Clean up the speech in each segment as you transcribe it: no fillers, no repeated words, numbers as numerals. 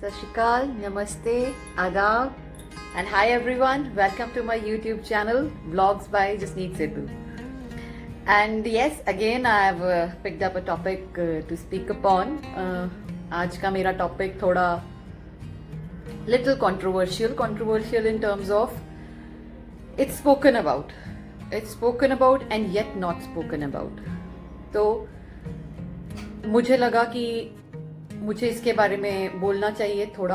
सत श्री अकाल, नमस्ते, आदाब, and hi everyone. Welcome to my YouTube channel, Vlogs by Jasneet Sidhu. And yes, again I have picked up a topic to speak upon. आज का मेरा topic थोड़ा little controversial in terms of it's spoken about and yet not spoken about. तो मुझे लगा कि मुझे इसके बारे में बोलना चाहिए, थोड़ा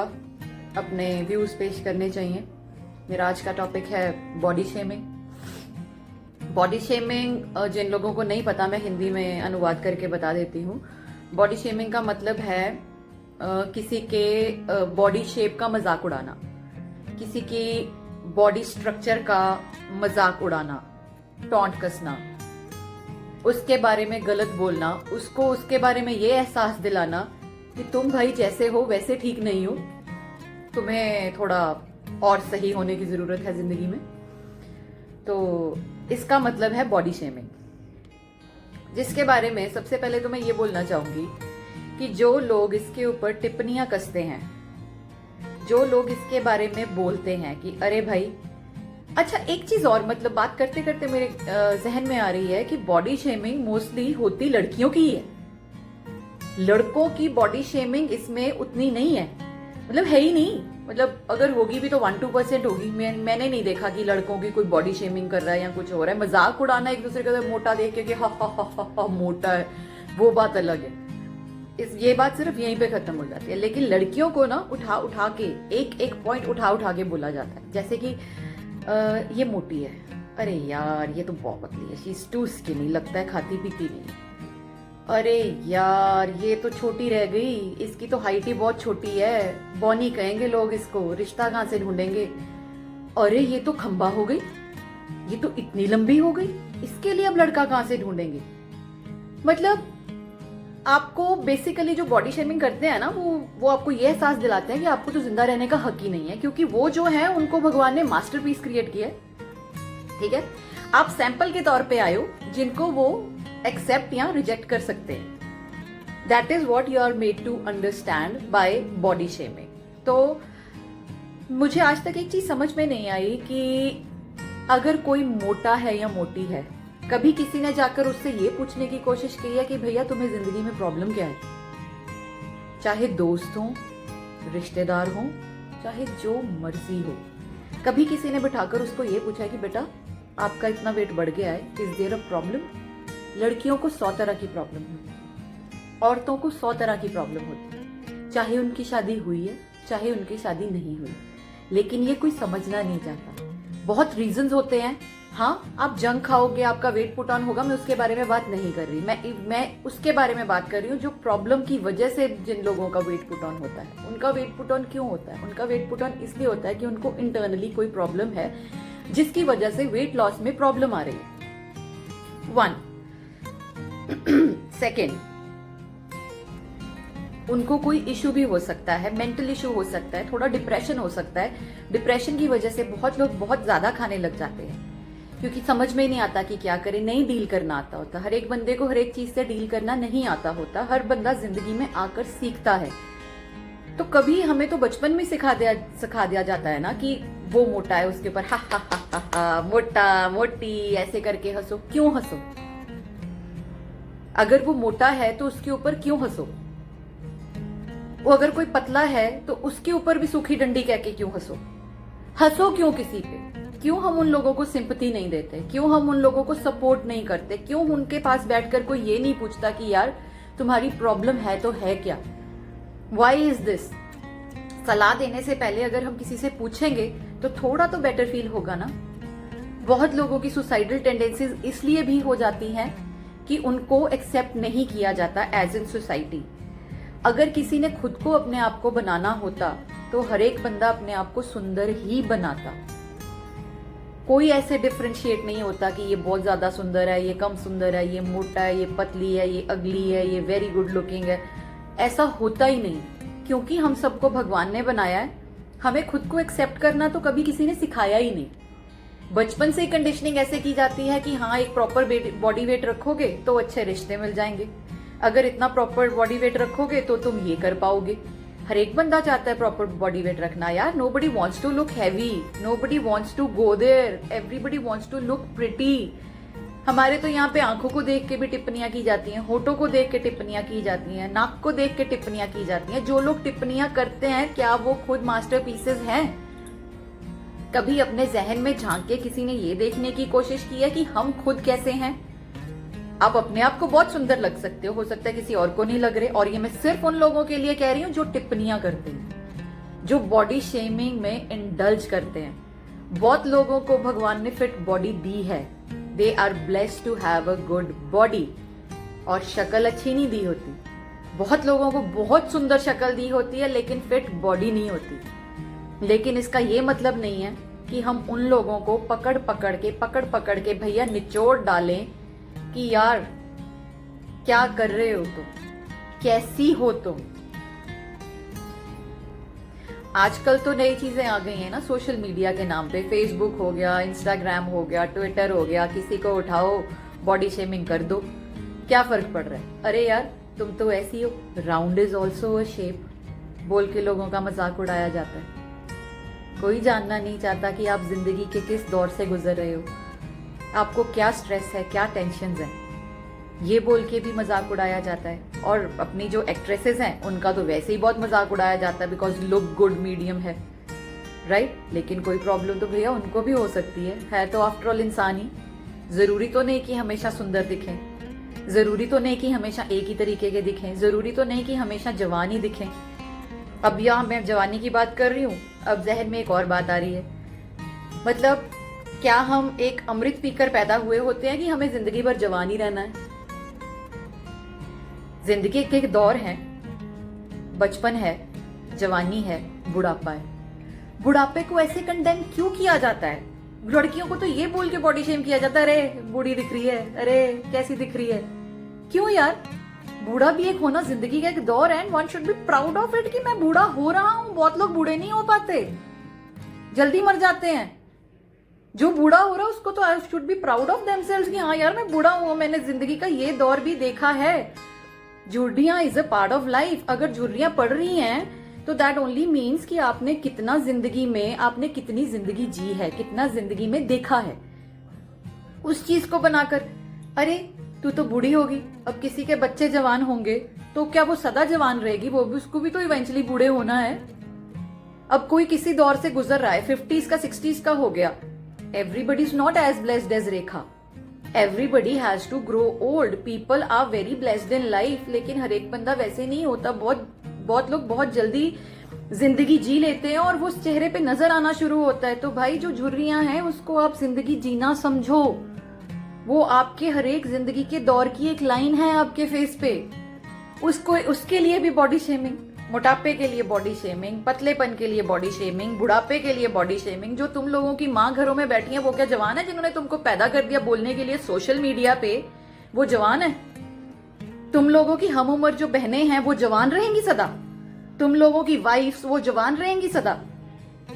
अपने व्यूज पेश करने चाहिए. मेरा आज का टॉपिक है बॉडी शेमिंग. बॉडी शेमिंग जिन लोगों को नहीं पता, मैं हिंदी में अनुवाद करके बता देती हूँ. बॉडी शेमिंग का मतलब है किसी के बॉडी शेप का मजाक उड़ाना, किसी की बॉडी स्ट्रक्चर का मजाक उड़ाना, टॉन्ट कसना, उसके बारे में गलत बोलना, उसको उसके बारे में ये एहसास दिलाना कि तुम भाई जैसे हो वैसे ठीक नहीं हो, तुम्हें थोड़ा और सही होने की जरूरत है जिंदगी में. तो इसका मतलब है बॉडी शेमिंग, जिसके बारे में सबसे पहले तो मैं ये बोलना चाहूंगी कि जो लोग इसके ऊपर टिप्पणियां कसते हैं, जो लोग इसके बारे में बोलते हैं कि अरे भाई, अच्छा एक चीज और, मतलब बात करते करते मेरे जहन में आ रही है कि बॉडी शेमिंग मोस्टली होती लड़कियों की ही है. लड़कों की बॉडी शेमिंग इसमें उतनी नहीं है, मतलब है ही नहीं. मतलब अगर होगी भी तो 1-2% होगी. मैंने नहीं देखा कि लड़कों की कोई बॉडी शेमिंग कर रहा है या कुछ हो रहा है. मजाक उड़ाना एक दूसरे का मोटा देख के कि हा हा हा हा हा मोटा है, वो बात अलग है. ये बात सिर्फ यहीं पे खत्म हो जाती है. लेकिन लड़कियों को ना उठा के एक पॉइंट उठा के बोला जाता है. जैसे कि ये मोटी है, अरे यार ये तो बहुत पतली है, शी इज टू स्किनी, लगता है खाती पीती नहीं. अरे यार ये तो छोटी रह गई, इसकी तो हाइट ही बहुत छोटी है, बॉनी कहेंगे लोग इसको, रिश्ता कहां से ढूंढेंगे. अरे ये तो खंबा हो गई, ये तो इतनी लंबी हो गई, इसके लिए अब लड़का कहां से ढूंढेंगे. मतलब आपको बेसिकली जो बॉडी शेमिंग करते हैं ना, वो आपको ये एहसास दिलाते हैं कि आपको तो जिंदा रहने का हक ही नहीं है, क्योंकि वो जो है उनको भगवान ने मास्टरपीस क्रिएट किया है. ठीक है, आप सैंपल के तौर पे आए हो जिनको वो एक्सेप्ट या रिजेक्ट कर सकते हैं. That is what you are made to understand by body shaming. तो मुझे आज तक एक चीज समझ में नहीं आई कि अगर कोई मोटा है या मोटी है, कभी किसी ने जाकर उससे ये पूछने की कोशिश की है कि भैया तुम्हें जिंदगी में प्रॉब्लम क्या है. चाहे दोस्त हो, रिश्तेदार हो, चाहे जो मर्जी हो, कभी किसी ने बिठाकर उसको ये पूछा है कि बेटा आपका इतना वेट बढ़ गया है, इज देयर अ प्रॉब्लम. लड़कियों को 100 तरह की प्रॉब्लम होती है, औरतों को 100 तरह की प्रॉब्लम होती है, चाहे उनकी शादी हुई है चाहे उनकी शादी नहीं हुई. लेकिन ये कोई समझना नहीं चाहता. बहुत रीजंस होते हैं. हाँ, आप जंक खाओगे, आपका वेट पुट ऑन होगा, मैं उसके बारे में बात नहीं कर रही. मैं उसके बारे में बात कर रही हूँ जो प्रॉब्लम की वजह से जिन लोगों का वेट पुट ऑन होता है. उनका वेट पुट ऑन क्यों होता है? उनका वेट पुट ऑन इसलिए होता है कि उनको इंटरनली कोई प्रॉब्लम है जिसकी वजह से वेट लॉस में प्रॉब्लम आ रही है. 1 सेकेंड, उनको कोई इशू भी हो सकता है, मेंटल इशू हो सकता है, थोड़ा डिप्रेशन हो सकता है. डिप्रेशन की वजह से बहुत लोग बहुत ज्यादा खाने लग जाते हैं, क्योंकि समझ में नहीं आता कि क्या करें, नहीं डील करना आता होता. हर एक बंदे को हर एक चीज से डील करना नहीं आता होता. हर बंदा जिंदगी में आकर सीखता है. तो कभी हमें तो बचपन में सिखा दिया जाता है ना कि वो मोटा है, उसके ऊपर हा हा हा हा हा, मोटा मोटी ऐसे करके हंसो. क्यों हंसो? अगर वो मोटा है तो उसके ऊपर क्यों हंसो? वो अगर कोई पतला है तो उसके ऊपर भी सूखी डंडी कह के क्यों हंसो? हंसो क्यों किसी पे? क्यों हम उन लोगों को सिंपैथी नहीं देते? क्यों हम उन लोगों को सपोर्ट नहीं करते? क्यों उनके पास बैठकर कोई ये नहीं पूछता कि यार तुम्हारी प्रॉब्लम है तो है क्या? Why is this? सलाह देने से पहले अगर हम किसी से पूछेंगे तो थोड़ा तो बेटर फील होगा ना. बहुत लोगों की सुसाइडल टेंडेंसीज इसलिए भी हो जाती हैं कि उनको एक्सेप्ट नहीं किया जाता एज इन सोसाइटी. अगर किसी ने खुद को अपने आप को बनाना होता तो हर एक बंदा अपने आप को सुंदर ही बनाता. कोई ऐसे डिफरेंशिएट नहीं होता कि ये बहुत ज्यादा सुंदर है, ये कम सुंदर है, ये मोटा है, ये पतली है, ये अगली है, ये वेरी गुड लुकिंग है. ऐसा होता ही नहीं, क्योंकि हम सबको भगवान ने बनाया है. हमें खुद को एक्सेप्ट करना तो कभी किसी ने सिखाया ही नहीं. बचपन से ही कंडीशनिंग ऐसे की जाती है कि हाँ एक प्रॉपर बॉडी वेट रखोगे तो अच्छे रिश्ते मिल जाएंगे, अगर इतना प्रॉपर बॉडी वेट रखोगे तो तुम ये कर पाओगे. हर एक बंदा चाहता है प्रॉपर बॉडी वेट रखना यार। Nobody wants to look heavy, nobody wants to go there, everybody wants to look pretty. हमारे तो यहाँ पे आंखों को देख के भी टिप्पणियां की जाती हैं, होठों को देख के टिप्पणियां की जाती हैं, नाक को देख के टिप्पणियां की जाती हैं। जो लोग टिप्पणियां करते हैं क्या वो खुद मास्टरपीसेस हैं? कभी अपने जहन में झांक के किसी ने ये देखने की कोशिश की है कि हम खुद कैसे हैं? आप अपने आप को बहुत सुंदर लग सकते हो सकता है किसी और को नहीं लग रहे। और ये मैं सिर्फ उन लोगों के लिए कह रही हूँ जो टिप्पणियां करते हैं, जो बॉडी शेमिंग में इंडल्ज करते हैं। बहुत लोगों को भगवान ने फिट बॉडी दी है, they are blessed to have a good body, और शक्ल अच्छी नहीं दी होती। बहुत लोगों को बहुत सुंदर शक्ल दी होती है लेकिन फिट बॉडी नहीं होती। लेकिन इसका ये मतलब नहीं है कि हम उन लोगों को पकड़ पकड़ के भैया निचोड़ डालें कि यार क्या कर रहे हो तुम, कैसी हो तुम। आजकल तो नई चीजें आ गई हैं ना सोशल मीडिया के नाम पे। फेसबुक हो गया, इंस्टाग्राम हो गया, ट्विटर हो गया, किसी को उठाओ बॉडी शेमिंग कर दो, क्या फर्क पड़ रहा है? अरे यार तुम तो ऐसी हो, round is also a shape, बोल के लोगों का मजाक उड़ाया जाता है। कोई जानना नहीं चाहता कि आप जिंदगी के किस दौर से गुजर रहे हो, आपको क्या स्ट्रेस है, क्या टेंशन है, ये बोल के भी मजाक उड़ाया जाता है। और अपनी जो एक्ट्रेसेस हैं उनका तो वैसे ही बहुत मजाक उड़ाया जाता है बिकॉज लुक गुड मीडियम है, राइट? लेकिन कोई प्रॉब्लम तो भैया उनको भी हो सकती है तो आफ्टर ऑल इंसान ही। जरूरी तो नहीं कि हमेशा सुंदर दिखें, जरूरी तो नहीं कि हमेशा एक ही तरीके के दिखें, जरूरी तो नहीं कि हमेशा जवान ही दिखें। अब यहाँ मैं जवानी की बात कर रही हूँ, अब जहन में एक और बात आ रही है, मतलब क्या हम एक अमृत पीकर पैदा हुए होते हैं कि हमें जिंदगी भर जवान ही रहना है? जिंदगी के एक दौर है, बचपन है, जवानी है, बुढ़ापा है। बुढ़ापे को ऐसे कंडेम क्यों किया जाता है? लड़कियों को तो ये बोल के बॉडी शेम किया जाता है, अरे बूढ़ी दिख रही है, अरे कैसी दिख रही है। क्यों यार? बूढ़ा भी एक होना जिंदगी का एक दौर है, one should be proud of it कि मैं बूढ़ा हो रहा हूं। बहुत लोग बूढ़े नहीं हो पाते, जल्दी मर जाते हैं। जो बूढ़ा हो रहा है उसको तो I should be proud of themselves कि हाँ यार मैं बूढ़ा हूं, मैंने जिंदगी का ये दौर भी देखा है। झुर्रियां is a part of life. अगर झुर्रियां पड़ रही हैं तो दैट ओनली मीन्स कि आपने कितना जिंदगी में, आपने कितनी जिंदगी जी है, कितना जिंदगी में देखा है। उस चीज को बनाकर अरे तू तो बूढ़ी होगी, अब किसी के बच्चे जवान होंगे तो क्या वो सदा जवान रहेगी? वो भी, उसको भी तो इवेंचुअली बूढ़े होना है। अब कोई किसी दौर से गुजर रहा है, 50s का 60s का हो गया, everybody is not as blessed as Rekha. Everybody has to grow old. People are very blessed in life. लेकिन हर एक बंदा वैसे नहीं होता। बहुत लोग बहुत जल्दी जिंदगी जी लेते हैं और वो चेहरे पे नजर आना शुरू होता है। तो भाई जो झुर्रियां हैं उसको आप जिंदगी जीना समझो। वो आपके हर एक जिंदगी के दौर की एक लाइन है आपके फेस पे। उसके लिए भी बॉडी शेमिंग, मोटापे के लिए बॉडी शेमिंग, पतलेपन के लिए बॉडी शेमिंग, बुढ़ापे के लिए बॉडी शेमिंग। जो तुम लोगों की माँ घरों में बैठी है वो क्या जवान है? जिन्होंने तुमको पैदा कर दिया बोलने के लिए सोशल मीडिया पे, वो जवान है? तुम लोगों की हम उम्र जो बहनें हैं वो जवान रहेंगी सदा? तुम लोगों की वाइफ्स वो जवान रहेंगी सदा?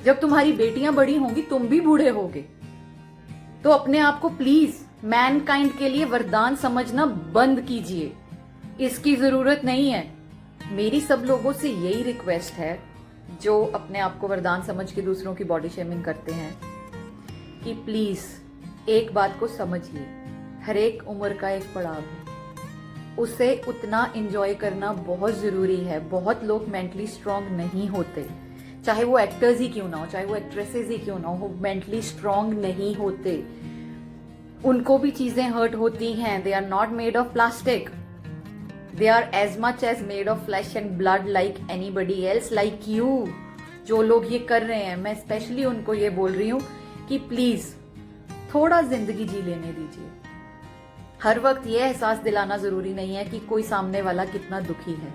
जब तुम्हारी बेटियां बड़ी होंगी तुम भी बूढ़े होगे। तो अपने आप को प्लीज मैनकाइंड के लिए वरदान समझना बंद कीजिए, इसकी जरूरत नहीं है। मेरी सब लोगों से यही रिक्वेस्ट है जो अपने आप को वरदान समझ के दूसरों की बॉडी शेमिंग करते हैं कि प्लीज एक बात को समझिए, हर एक उम्र का एक पड़ाव है, उसे उतना एंजॉय करना बहुत जरूरी है। बहुत लोग मेंटली स्ट्रांग नहीं होते, चाहे वो एक्टर्स ही क्यों ना हो, चाहे वो एक्ट्रेसेस ही क्यों ना हो, मेंटली स्ट्रांग नहीं होते। उनको भी चीजें हर्ट होती हैं। They are not made of plastic, they are as much as made of flesh and blood like anybody else like you। जो लोग ये कर रहे हैं, मैं स्पेशली उनको ये बोल रही हूँ कि प्लीज थोड़ा जिंदगी जी लेने दीजिए। हर वक्त ये एहसास दिलाना जरूरी नहीं है कि कोई सामने वाला कितना दुखी है।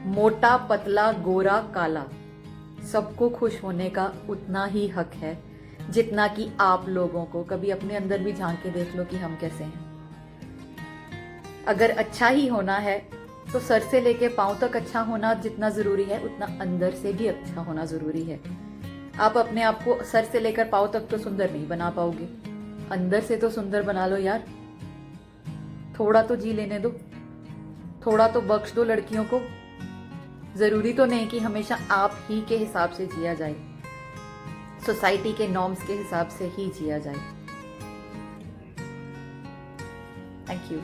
मोटा, पतला, गोरा, काला, सबको खुश होने का उतना ही हक है जितना कि आप लोगों को। कभी अपने अंदर भी झांक के देख लो कि हम कैसे हैं। अगर अच्छा ही होना है तो सर से लेके पांव तक अच्छा होना जितना जरूरी है उतना अंदर से भी अच्छा होना जरूरी है। आप अपने आप को सर से लेकर पांव तक तो सुंदर नहीं बना पाओगे, अंदर से तो सुंदर बना लो यार। थोड़ा तो जी लेने दो, थोड़ा तो बख्श दो लड़कियों को। ज़रूरी तो नहीं कि हमेशा आप ही के हिसाब से जिया जाए, सोसाइटी के नॉर्म्स के हिसाब से ही जिया जाए। Thank you.